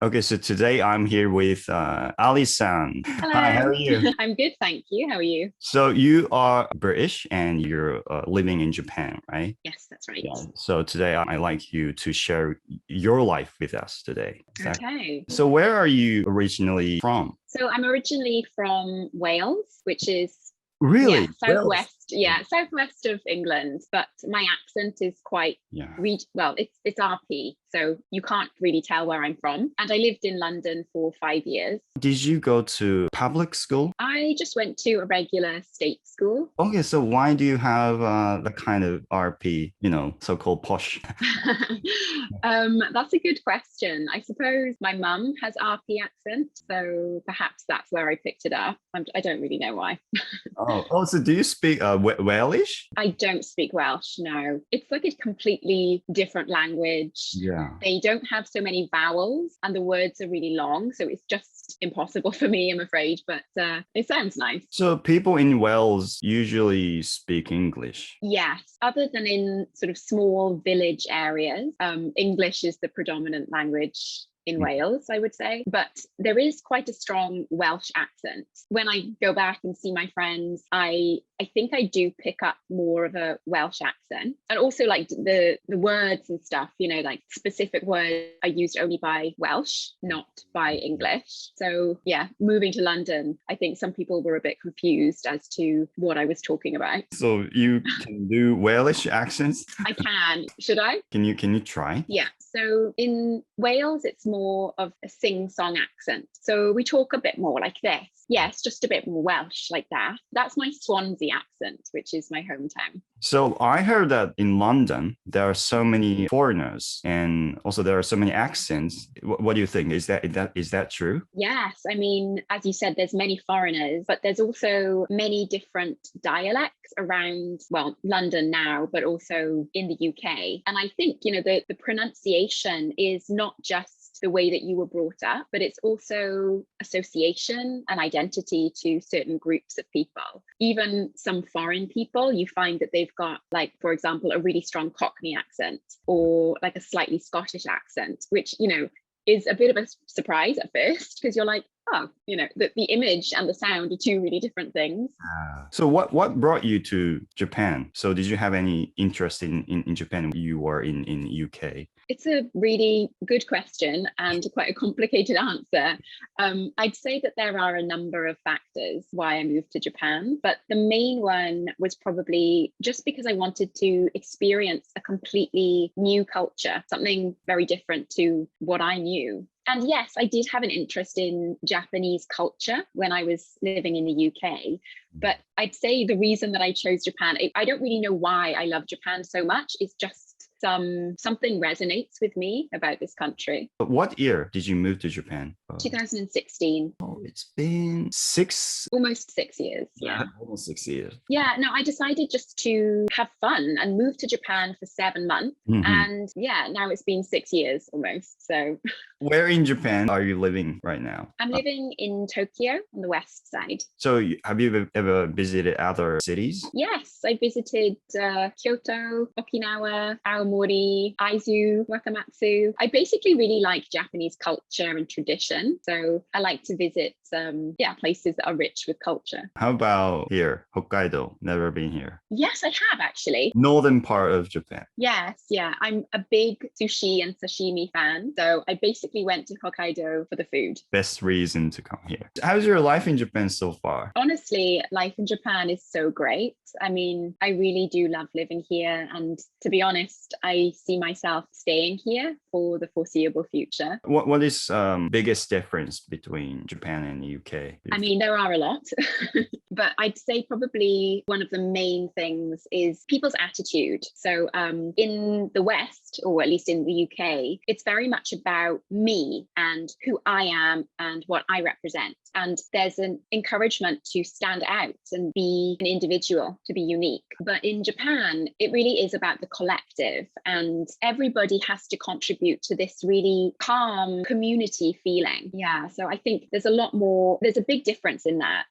Okay, so today I'm here with Ali-san. Hi, how Hello. are you? I'm good, thank you. How are you? So you are British and you're living in Japan, right? Yes, that's right. Yeah. So today I'd like you to share your life with us today. Exactly. Okay. So where are you originally from? So I'm originally from Wales, which is Really? Wales? southwest. Yeah, southwest of England. But my accent is quite Yeah. it's RP, so you can't really tell where I'm from. And I lived in London for 5 years. Did you go to public school? I just went to a regular state school. Okay, so why do you have the kind of RP, so-called posh? That's a good question. I suppose my mum has RP accent, so perhaps that's where I picked it up. I don't really know why. So do you speak Welsh? I don't speak Welsh, no. It's like a completely different language. Yeah. They don't have so many vowels and the words are really long, so it's just impossible for me, I'm afraid, but it sounds nice. So people in Wales usually speak English. Yes, other than in sort of small village areas, English is the predominant language in Wales, I would say, but there is quite a strong Welsh accent. When I go back and see my friends, I think I do pick up more of a Welsh accent, and also like the words and stuff, like specific words are used only by Welsh, not by English. So yeah, moving to London, I think some people were a bit confused as to what I was talking about. So you can do Welsh accents? I can. Should I? Can you try? Yeah. So in Wales, it's more of a sing-song accent. So we talk a bit more like this. Yes, just a bit more Welsh like that. That's my Swansea accent, which is my hometown. So I heard that in London, there are so many foreigners and also there are so many accents. What do you think? Is that true? Yes. I mean, as you said, there's many foreigners, but there's also many different dialects around, well, London now, but also in the UK. And I think, the pronunciation is not just the way that you were brought up, but it's also association and identity to certain groups of people. Even some foreign people, you find that they've got, like, for example, a really strong Cockney accent or like a slightly Scottish accent, which, is a bit of a surprise at first because you're like, oh, the image and the sound are two really different things. So what brought you to Japan? So did you have any interest in Japan when you were in UK? It's a really good question and quite a complicated answer. I'd say that there are a number of factors why I moved to Japan, but the main one was probably just because I wanted to experience a completely new culture, something very different to what I knew. And yes, I did have an interest in Japanese culture when I was living in the UK. But I'd say the reason that I chose Japan, I don't really know why I love Japan so much. It's just something resonates with me about this country. But what year did you move to Japan? 2016. Oh, it's been almost 6 years. Yeah. Almost 6 years. Yeah, no, I decided just to have fun and move to Japan for 7 months. Mm-hmm. And yeah, now it's been 6 years almost. So where in Japan are you living right now? I'm living in Tokyo on the west side. So have you ever visited other cities? Yes, I visited Kyoto, Okinawa, Aomori, Aizu, Wakamatsu. I basically really like Japanese culture and tradition. So I like to visit places that are rich with culture. How about here, Hokkaido? Never been here. Yes, I have actually. Northern part of Japan. Yes, yeah. I'm a big sushi and sashimi fan. So I basically went to Hokkaido for the food. Best reason to come here. How's your life in Japan so far? Honestly, life in Japan is so great. I mean, I really do love living here. And to be honest, I see myself staying here for the foreseeable future. What is biggest difference between Japan and the UK? I mean, there are a lot, but I'd say probably one of the main things is people's attitude. So in the West, or at least in the UK, it's very much about me and who I am and what I represent. And there's an encouragement to stand out and be an individual, to be unique. But in Japan, it really is about the collective, and everybody has to contribute contribute to this really calm community feeling. Yeah, so I think there's a big difference in that,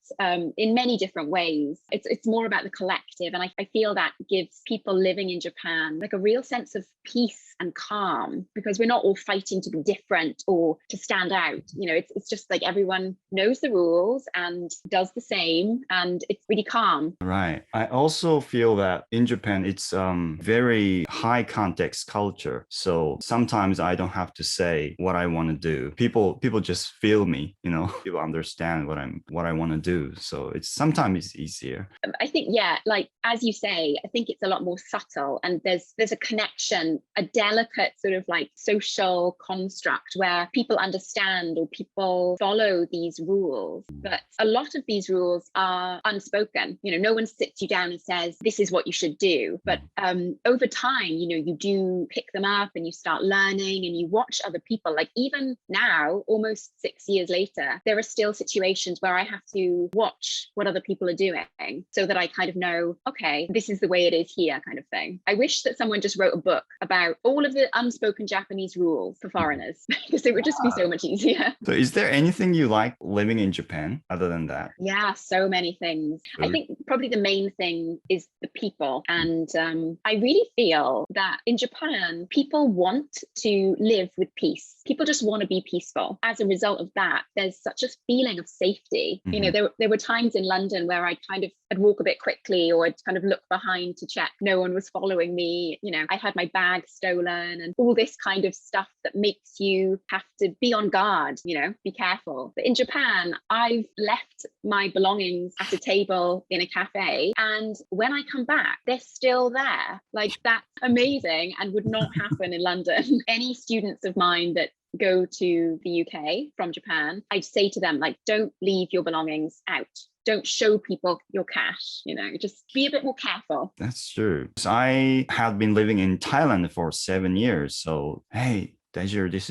in many different ways. It's more about the collective, and I feel that gives people living in Japan like a real sense of peace and calm, because we're not all fighting to be different or to stand out. It's just like everyone knows the rules and does the same, and it's really calm. Right. I also feel that in Japan, it's very high context culture. So sometimes I don't have to say what I want to do. People just feel me, people understand what I want to do. So sometimes it's easier. I think, yeah, like as you say, I think it's a lot more subtle, and there's a connection, a delicate sort of like social construct where people understand or people follow these rules. But a lot of these rules are unspoken. No one sits you down and says, this is what you should do. But over time, you do pick them up and you start learning, and you watch other people. Like even now, almost 6 years later, there are still situations where I have to watch what other people are doing so that I kind of know, okay, this is the way it is here, kind of thing. I wish that someone just wrote a book about all of the unspoken Japanese rules for foreigners, because it would just be so much easier. So is there anything you like living in Japan other than that? Yeah, so many things. I think probably the main thing is the people. And I really feel that in Japan, people want to live with peace. People just want to be peaceful. As a result of that, there's such a feeling of safety. There were times in London where I'd walk a bit quickly, or I'd kind of look behind to check no one was following me. I had my bag stolen and all this kind of stuff that makes you have to be on guard, be careful. But in Japan, I've left my belongings at a table in a cafe, and when I come back, they're still there. Like, that's amazing and would not happen in London. Any students of mine that go to the UK from Japan, I'd say to them, like, don't leave your belongings out. Don't show people your cash, just be a bit more careful. That's true. So I have been living in Thailand for 7 years. So, hey, Daijiro, this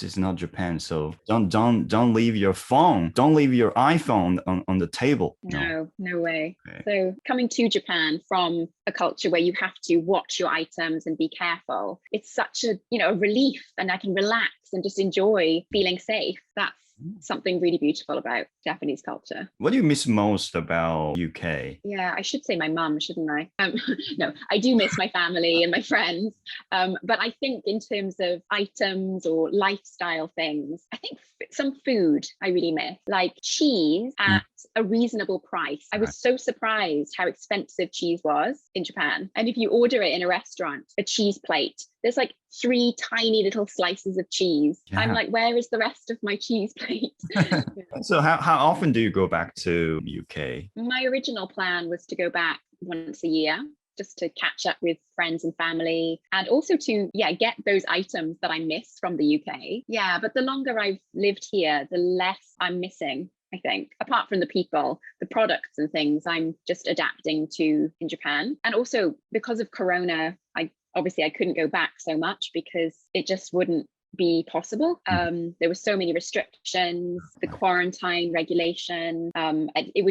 is not Japan. So don't leave your phone. Don't leave your iPhone on the table. No way. Okay. So coming to Japan from a culture where you have to watch your items and be careful, it's such a relief, and I can relax and just enjoy feeling safe. That's something really beautiful about Japanese culture. What do you miss most about UK? Yeah, I should say my mum, shouldn't I? No, I do miss my family and my friends. But I think in terms of items or lifestyle things, I think some food I really miss, like cheese at a reasonable price. I was so surprised how expensive cheese was in Japan. And if you order it in a restaurant, a cheese plate, there's like 3 tiny little slices of cheese. Yeah. I'm like, where is the rest of my cheese plate? So how often do you go back to UK? My original plan was to go back once a year, just to catch up with friends and family, and also to get those items that I miss from the UK. Yeah, but the longer I've lived here, the less I'm missing, I think. Apart from the people, the products and things I'm just adapting to in Japan. And also because of Corona, I couldn't go back so much because it just wouldn't be possible. There were so many restrictions, the quarantine regulation, it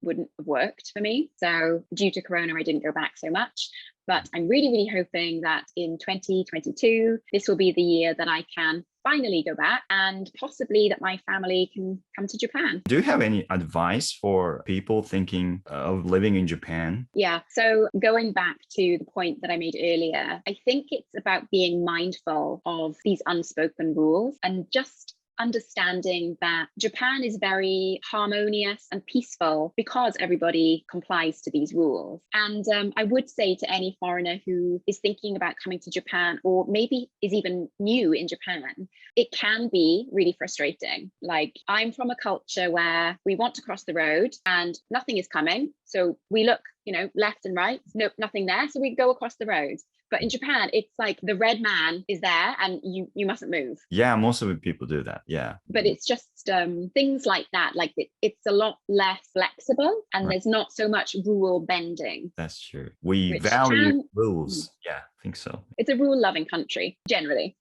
wouldn't have worked for me. So due to Corona, I didn't go back so much. But I'm really, really hoping that in 2022, this will be the year that I can finally go back, and possibly that my family can come to Japan. Do you have any advice for people thinking of living in Japan? Yeah, so going back to the point that I made earlier, I think it's about being mindful of these unspoken rules and just understanding that Japan is very harmonious and peaceful because everybody complies to these rules. And I would say to any foreigner who is thinking about coming to Japan, or maybe is even new in Japan, it can be really frustrating. Like, I'm from a culture where we want to cross the road and nothing is coming. So we look, left and right, nope, nothing there. So we go across the road. But in Japan, it's like the red man is there and you mustn't move. Yeah, most of the people do that. Yeah. But it's just things like that. Like it's a lot less flexible, and there's not so much rule bending. That's true. We value rules. Yeah, I think so. It's a rule-loving country, generally.